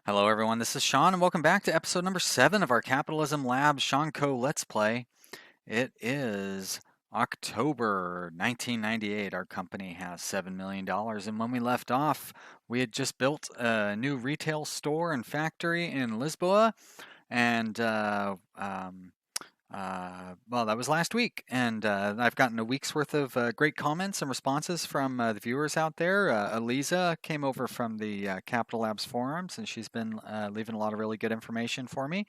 Hello, everyone. This is Sean, and welcome back to episode number 7 of our Capitalism Lab Sean Co. Let's Play. It is October 1998. Our company has $7 million, and when we left off, we had just built a new retail store and factory in Lisboa, and well, that was last week, and I've gotten a week's worth of great comments and responses from the viewers out there. Eliza came over from the Capital Labs forums, and she's been leaving a lot of really good information for me.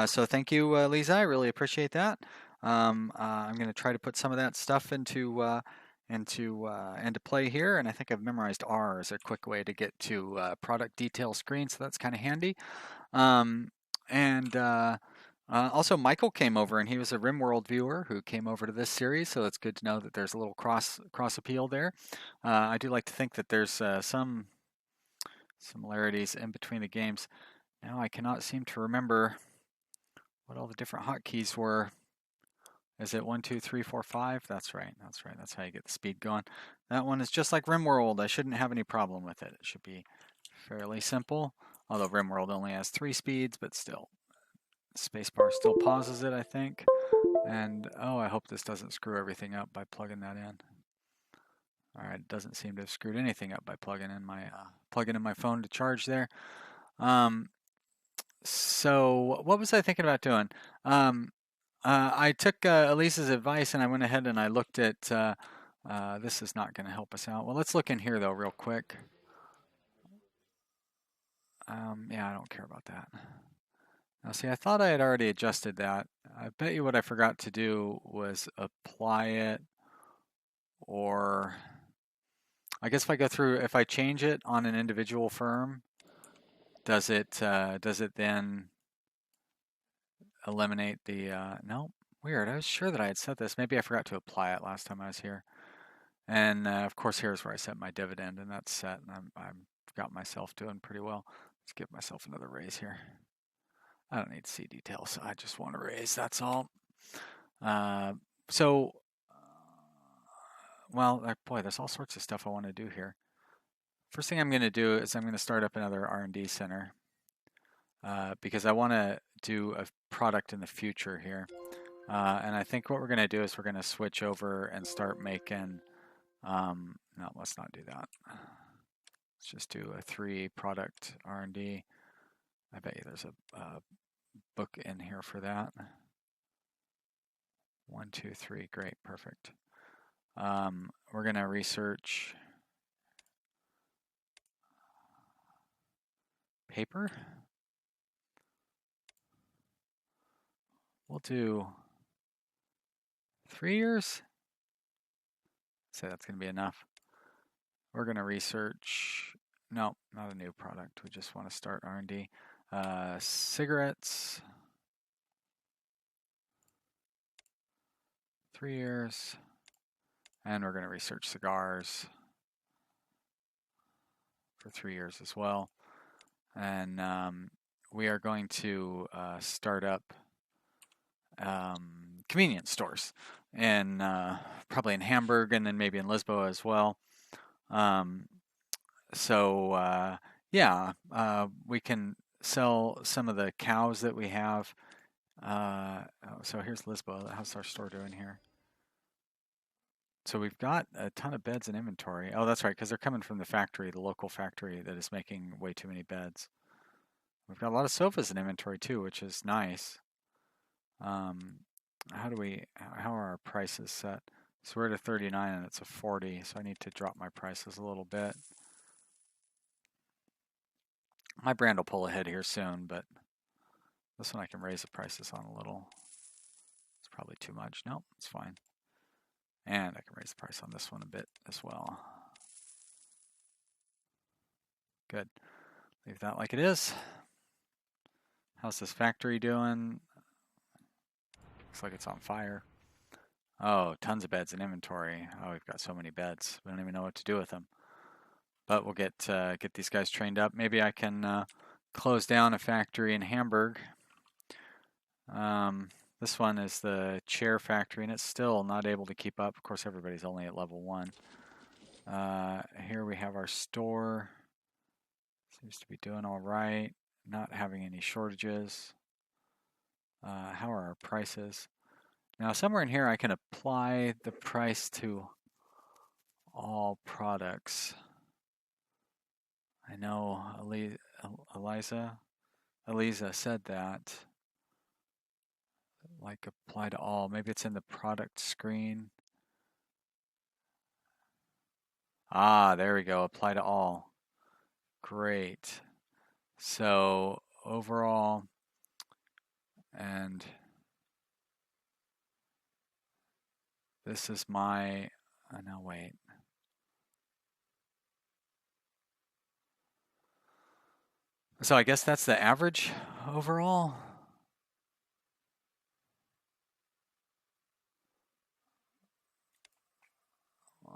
So thank you, Eliza. I really appreciate that. I'm going to try to put some of that stuff into play here, and I think I've memorized R as a quick way to get to product detail screen, so that's kind of handy. And Also, Michael came over, and he was a RimWorld viewer who came over to this series, so it's good to know that there's a little cross appeal there. I do like to think that there's some similarities in between the games. Now I cannot seem to remember what all the different hotkeys were. Is it 1, 2, 3, 4, 5? That's right. That's right. That's how you get the speed going. That one is just like RimWorld. I shouldn't have any problem with it. It should be fairly simple. Although RimWorld only has 3 speeds, but still. Spacebar still pauses it, I think. And oh, I hope this doesn't screw everything up by plugging that in. All right, it doesn't seem to have screwed anything up by plugging in my phone to charge there. So what was I thinking about doing? I took Elise's advice and I went ahead and I looked at. This is not going to help us out. Well, let's look in here though, real quick. Yeah, I don't care about that. Now, see, I thought I had already adjusted that. I bet you what I forgot to do was apply it, or I guess if I change it on an individual firm, does it then eliminate the, no, weird. I was sure that I had set this. Maybe I forgot to apply it last time I was here. And of course, here's where I set my dividend, and that's set, and I've got myself doing pretty well. Let's give myself another raise here. I don't need to see details. I just want to raise. That's all. So, well, boy, there's all sorts of stuff I want to do here. First thing I'm going to do is I'm going to start up another R&D center because I want to do a product in the future here. And I think what we're going to do is we're going to switch over and start making. No, let's not do that. Let's just do a 3 product R&D. I bet you there's a book in here for that. 1, 2, 3. Great, perfect. We're going to research paper. We'll do 3 years. Say that's going to be enough. We're going to research. No, not a new product. We just want to start R&D. Cigarettes. 3 years. And we're going to research cigars for 3 years as well. And we are going to start up convenience stores, and probably in Hamburg and then maybe in Lisboa as well. Yeah, we can sell some of the cows that we have. So here's Lisboa. How's our store doing here? So we've got a ton of beds in inventory. Oh, that's right, because they're coming from the factory, the local factory that is making way too many beds. We've got a lot of sofas in inventory too, which is nice. How are our prices set? So we're at a 39 and it's a 40, so I need to drop my prices a little bit. My brand will pull ahead here soon, but this one I can raise the prices on a little. It's probably too much. Nope, it's fine. And I can raise the price on this one a bit as well. Good. Leave that like it is. How's this factory doing? Looks like it's on fire. Oh, tons of beds in inventory. Oh, we've got so many beds. We don't even know what to do with them. But we'll get these guys trained up. Maybe I can close down a factory in Hamburg. This one is the chair factory, and it's still not able to keep up. Of course, everybody's only at level 1. Here we have our store. Seems to be doing all right. not having any shortages. How are our prices? Now, somewhere in here, I can apply the price to all products. I know Eliza said that, like apply to all. Maybe it's in the product screen. Ah, there we go, apply to all. Great. So overall, and this is my, no, wait. So I guess that's the average overall.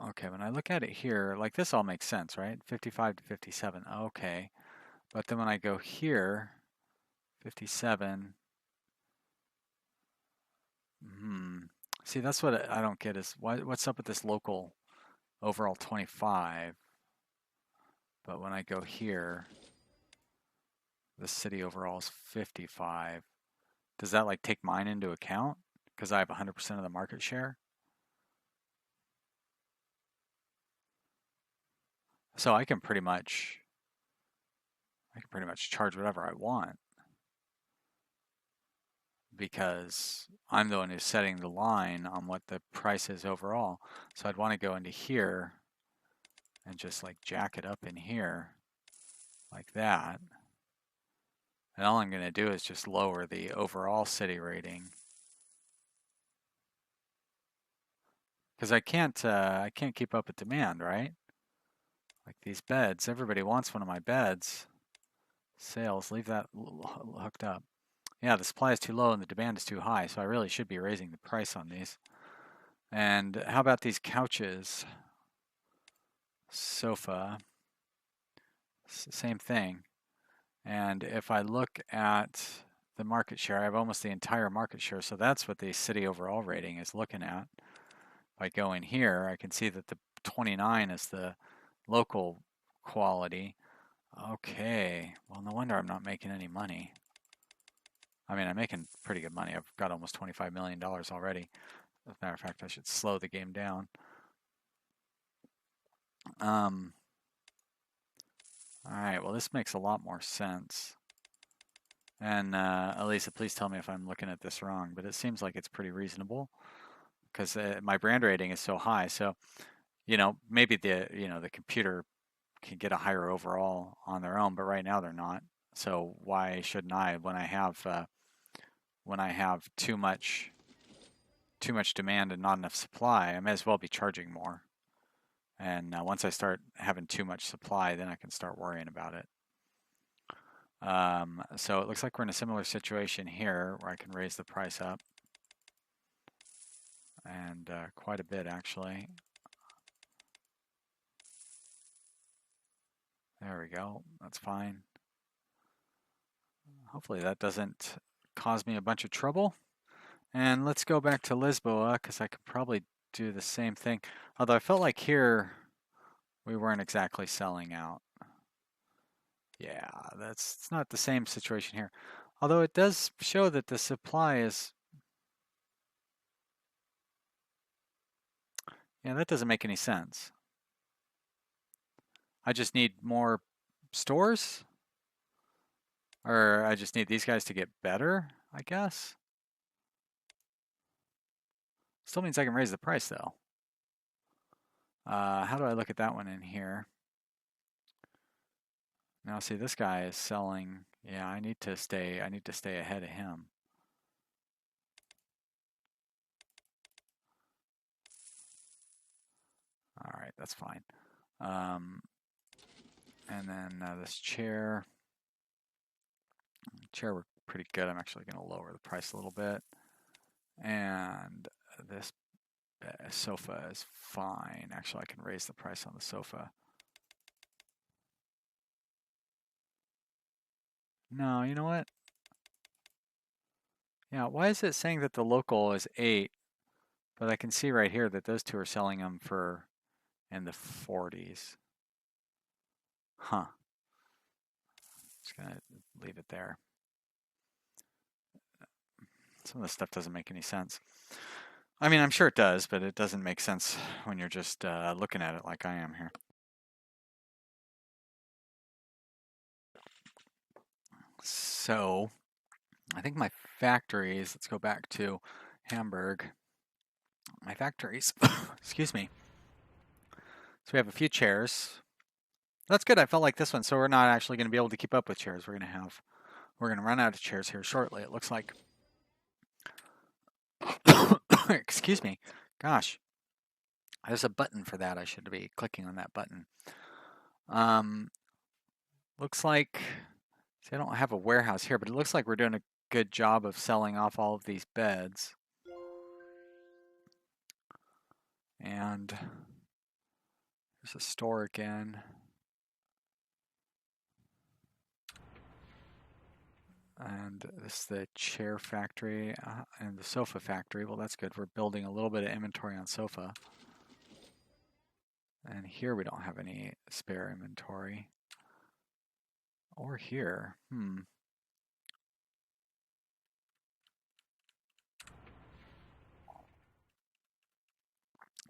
Okay, when I look at it here, like this all makes sense, right? 55 to 57, okay. But then when I go here, 57, see, that's what I don't get is what's up with this local overall 25, but when I go here, the city overall is 55. Does that like take mine into account? Because I have 100% of the market share? So I can pretty much charge whatever I want because I'm the one who's setting the line on what the price is overall. So I'd want to go into here and just like jack it up in here like that. And all I'm going to do is just lower the overall city rating. Because I can't keep up with demand, right? Like these beds, everybody wants one of my beds. Sales, leave that hooked up. Yeah, the supply is too low and the demand is too high, so I really should be raising the price on these. And how about these couches? Sofa, same thing. And if I look at the market share, I have almost the entire market share, so that's what the city overall rating is looking at. If I go in here, I can see that the 29 is the local quality. Okay, well, no wonder I'm not making any money. I mean, I'm making pretty good money. I've got almost $25 million already. As a matter of fact, I should slow the game down. All right, well, this makes a lot more sense. And Elisa, please tell me if I'm looking at this wrong, but it seems like it's pretty reasonable because my brand rating is so high. So, maybe the computer can get a higher overall on their own, but right now they're not. So why shouldn't I when I have too much demand and not enough supply? I may as well be charging more. And once I start having too much supply, then I can start worrying about it. So it looks like we're in a similar situation here where I can raise the price up. And quite a bit, actually. There we go. That's fine. Hopefully that doesn't cause me a bunch of trouble. And let's go back to Lisboa because I could probably do the same thing. Although I felt like here we weren't exactly selling out. Yeah, it's not the same situation here. Although it does show that the supply is... Yeah, that doesn't make any sense. I just need more stores? Or I just need these guys to get better, I guess? Still means I can raise the price though. How do I look at that one in here? Now see, this guy is selling. Yeah, I need to stay ahead of him. All right, that's fine. And then this chair worked pretty good. I'm actually going to lower the price a little bit. And this sofa is fine. Actually, I can raise the price on the sofa. No, you know what? Yeah, why is it saying that the local is 8, but I can see right here that those two are selling them for in the 40s. Huh. Just gonna leave it there. Some of this stuff doesn't make any sense. I mean, I'm sure it does, but it doesn't make sense when you're just looking at it like I am here. So, I think my factories, let's go back to Hamburg. My factories, excuse me. So we have a few chairs. That's good. I felt like this one. So we're not actually going to be able to keep up with chairs. We're going to run out of chairs here shortly, it looks like. Excuse me. Gosh. There's a button for that. I should be clicking on that button. Looks like, see, I don't have a warehouse here, but it looks like we're doing a good job of selling off all of these beds. And there's a store again. And this is the chair factory and the sofa factory. Well, that's good. We're building a little bit of inventory on sofa. And here we don't have any spare inventory. Or here.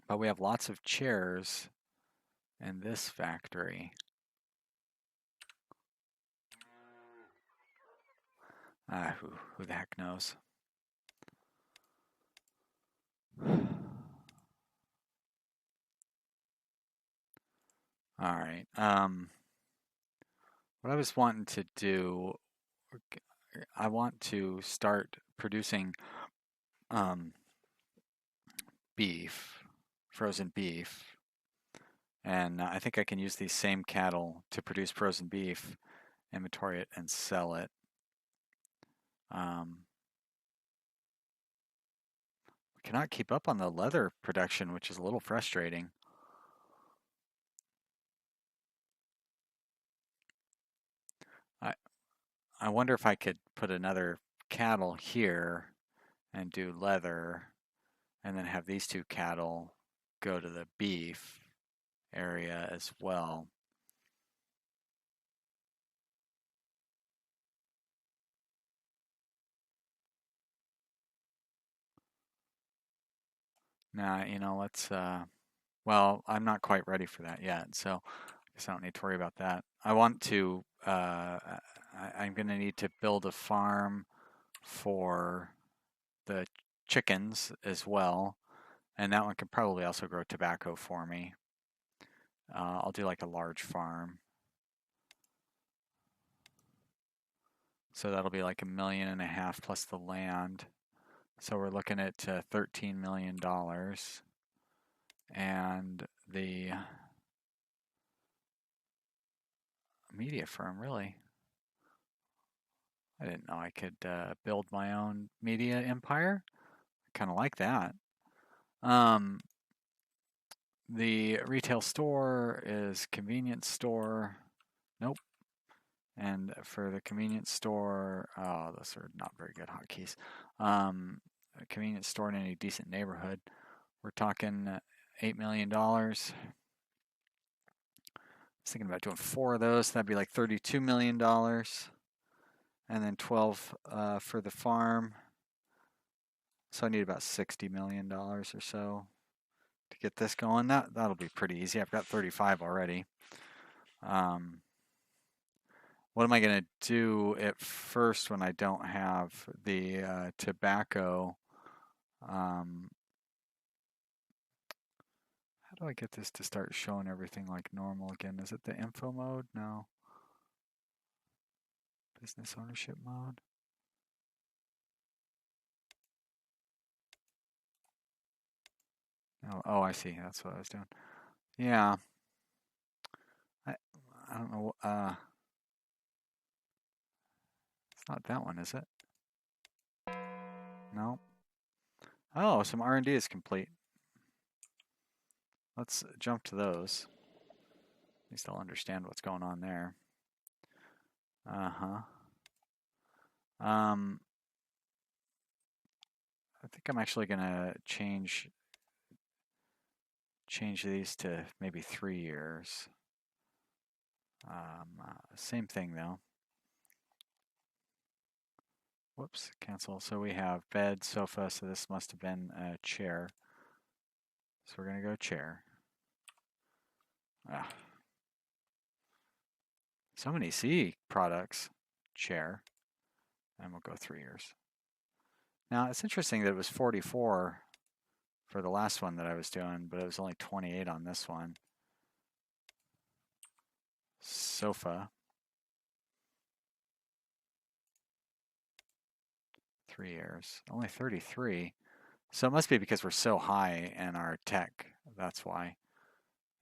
But we have lots of chairs in this factory. Who the heck knows? All right. What I was wanting to do, I want to start producing beef, frozen beef. And I think I can use these same cattle to produce frozen beef, inventory it, and sell it. We cannot keep up on the leather production, which is a little frustrating. I wonder if I could put another cattle here and do leather, and then have these two cattle go to the beef area as well. Nah, let's, well, I'm not quite ready for that yet, so I guess I don't need to worry about that. I want to, I'm going to need to build a farm for the chickens as well, and that one could probably also grow tobacco for me. I'll do like a large farm. So that'll be like $1.5 million plus the land. So we're looking at $13 million. And the media firm, really? I didn't know I could build my own media empire. I kind of like that. The retail store is convenience store. Nope. And for the convenience store, oh, those are not very good hotkeys. A convenience store in any decent neighborhood, we're talking $8 million. I was thinking about doing 4 of those. That'd be like $32 million. And then 12 for the farm. So I need about $60 million or so to get this going. That'll be pretty easy. I've got 35 already. What am I going to do at first when I don't have the tobacco? How do I get this to start showing everything like normal again? Is it the info mode? No. Business ownership mode? Oh, I see. That's what I was doing. Yeah. I don't know. It's not that one, is it? No. Oh, some R&D is complete. Let's jump to those. At least I'll understand what's going on there. Uh-huh. I think I'm actually gonna change these to maybe 3 years. Same thing though. Whoops, cancel. So we have bed, sofa, so this must have been a chair. So we're going to go chair. Ah. So many C products. Chair. And we'll go 3 years. Now, it's interesting that it was 44 for the last one that I was doing, but it was only 28 on this one. Sofa. 3 years. Only 33. So it must be because we're so high in our tech. That's why.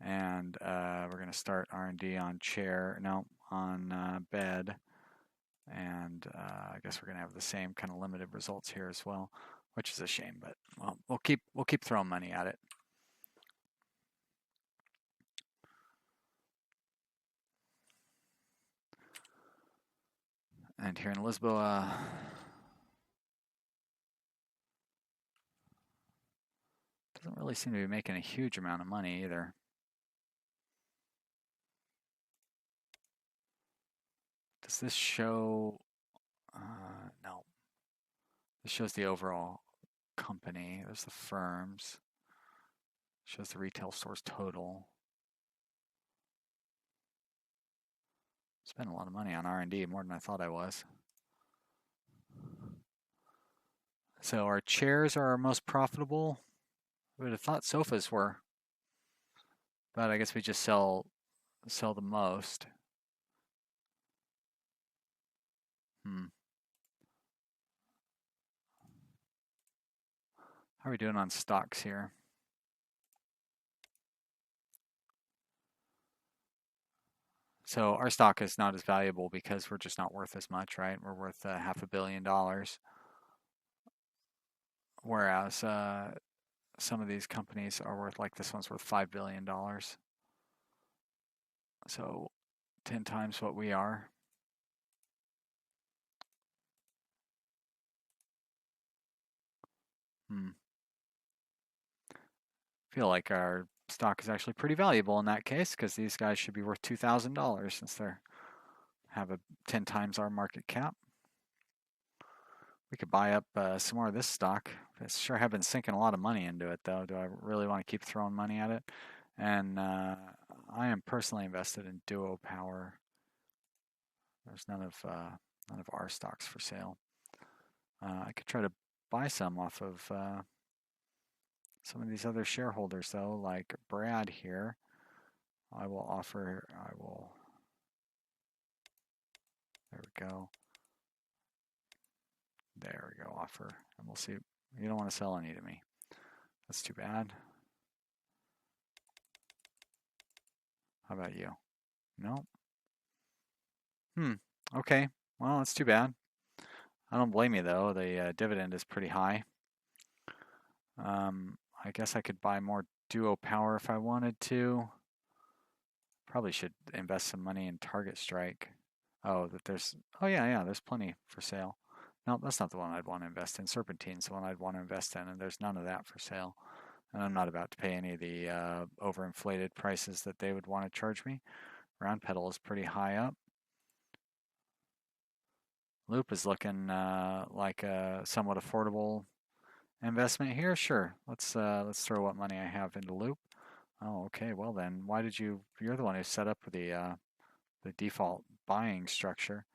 And we're going to start R&D on chair. No, on bed. And I guess we're going to have the same kind of limited results here as well, which is a shame. But well, we'll keep throwing money at it. And here in Lisboa, doesn't really seem to be making a huge amount of money either. Does this show? No. This shows the overall company. There's the firms. Shows the retail stores total. Spent a lot of money on R&D, more than I thought I was. So our chairs are our most profitable. I would have thought sofas were, but I guess we just sell the most. How are we doing on stocks here? So our stock is not as valuable because we're just not worth as much, right? We're worth $500 million, whereas some of these companies are worth, like this one's worth $5 billion. So 10 times what we are. Feel like our stock is actually pretty valuable in that case because these guys should be worth $2,000 since they have a 10 times our market cap. We could buy up some more of this stock. I sure have been sinking a lot of money into it, though. Do I really want to keep throwing money at it? And I am personally invested in Duo Power. There's none of our stocks for sale. I could try to buy some off of some of these other shareholders, though, like Brad here. There we go. There we go, offer. And we'll see. You don't want to sell any to me. That's too bad. How about you? No? Okay. Well, that's too bad. I don't blame you, though. The dividend is pretty high. I guess I could buy more Duo Power if I wanted to. Probably should invest some money in Target Strike. Oh, yeah, there's plenty for sale. No, that's not the one I'd want to invest in. Serpentine's the one I'd want to invest in, and there's none of that for sale. And I'm not about to pay any of the overinflated prices that they would want to charge me. Round Pedal is pretty high up. Loop is looking like a somewhat affordable investment here. Sure, let's throw what money I have into Loop. Oh, okay. Well then, why did you? You're the one who set up the default buying structure.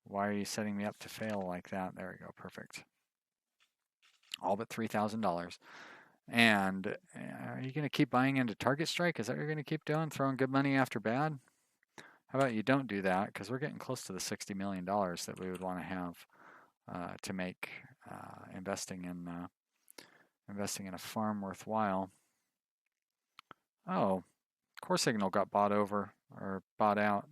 Why are you setting me up to fail like that? There we go. Perfect. All but $3,000. And are you going to keep buying into Target Strike? Is that what you're going to keep doing? Throwing good money after bad? How about you don't do that? Because we're getting close to the $60 million that we would want to have to make investing in a farm worthwhile. Oh, Core Signal got bought out.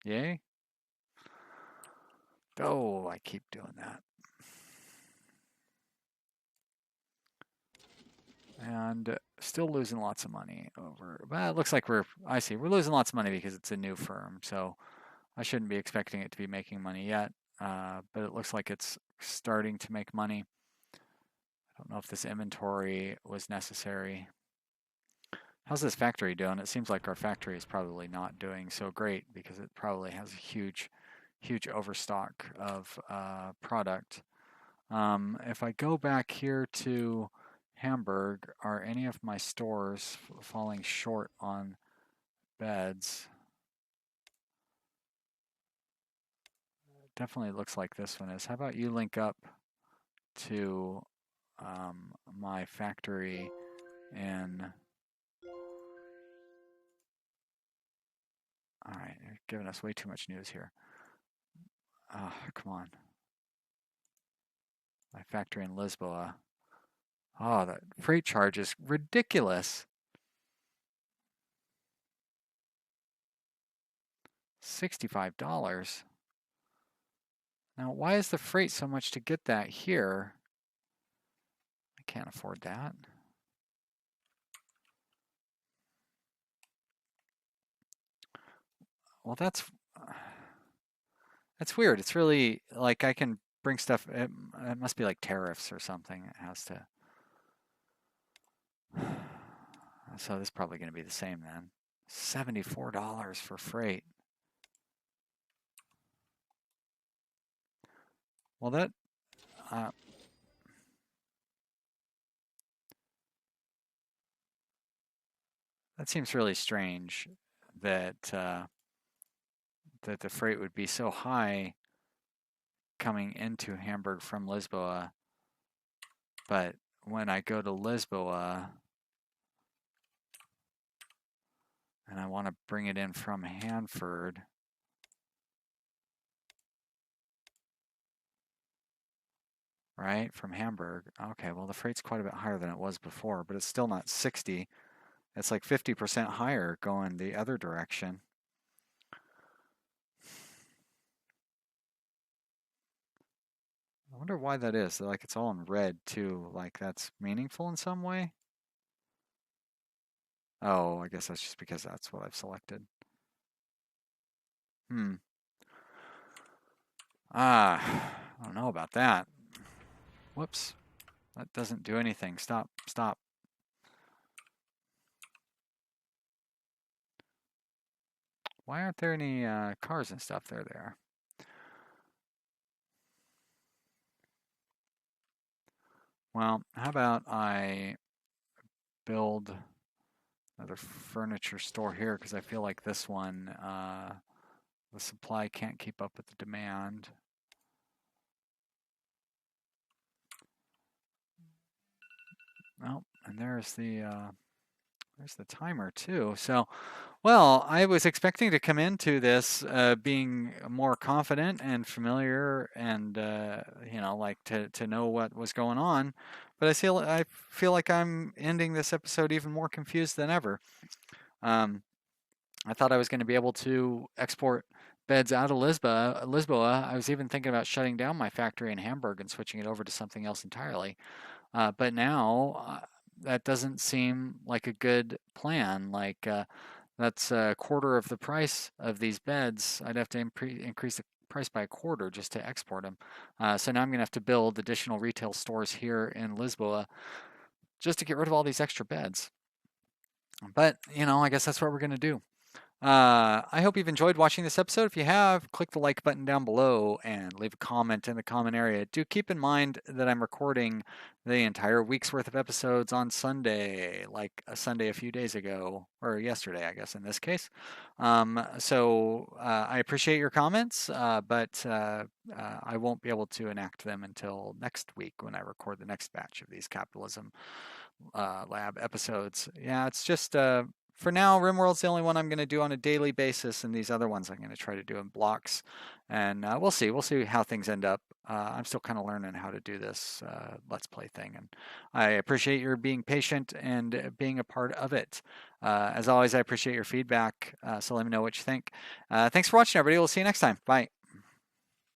Yay? Oh, I keep doing that. And still losing lots of money over. Well, it looks like we're losing lots of money because it's a new firm. So I shouldn't be expecting it to be making money yet. But it looks like it's starting to make money. I don't know if this inventory was necessary. How's this factory doing? It seems like our factory is probably not doing so great because it probably has a huge overstock of product. If I go back here to Hamburg, are any of my stores falling short on beds? Definitely looks like this one is. How about you link up to my factory in... All right, you're giving us way too much news here. Come on. My factory in Lisboa. Oh, that freight charge is ridiculous. $65. Now, why is the freight so much to get that here? I can't afford that. Well, that's weird. It's really like I can bring stuff. It must be like tariffs or something. It has to. So this is probably going to be the same then. $74 for freight. Well, that seems really strange that that the freight would be so high coming into Hamburg from Lisboa, but when I go to Lisboa and I want to bring it in from Hanford, right, from Hamburg, okay, well the freight's quite a bit higher than it was before, but it's still not 60. It's like 50% higher going the other direction. I wonder why that is. Like it's all in red too. Like that's meaningful in some way. Oh, I guess that's just because that's what I've selected. I don't know about that. Whoops. That doesn't do anything. Stop. Why aren't there any cars and stuff? There. Well, how about I build another furniture store here because I feel like this one, the supply can't keep up with the demand. Well, and there's the timer too. So, well, I was expecting to come into this being more confident and familiar, and like to know what was going on. But I feel like I'm ending this episode even more confused than ever. I thought I was going to be able to export beds out of Lisboa. I was even thinking about shutting down my factory in Hamburg and switching it over to something else entirely. But now that doesn't seem like a good plan. Like that's a quarter of the price of these beds. I'd have to increase the price by a quarter just to export them. So now I'm going to have to build additional retail stores here in Lisboa just to get rid of all these extra beds. But, I guess that's what we're going to do. I hope you've enjoyed watching this episode. If you have, click the like button down below and leave a comment in the comment area. Do keep in mind that I'm recording the entire week's worth of episodes on Sunday, like a Sunday a few days ago, or yesterday, I guess, in this case. So I appreciate your comments, but I won't be able to enact them until next week when I record the next batch of these Capitalism Lab episodes. Yeah, it's just for now, RimWorld's the only one I'm going to do on a daily basis, and these other ones I'm going to try to do in blocks. And we'll see. We'll see how things end up. I'm still kind of learning how to do this Let's Play thing, and I appreciate your being patient and being a part of it. As always, I appreciate your feedback, so let me know what you think. Thanks for watching, everybody. We'll see you next time. Bye.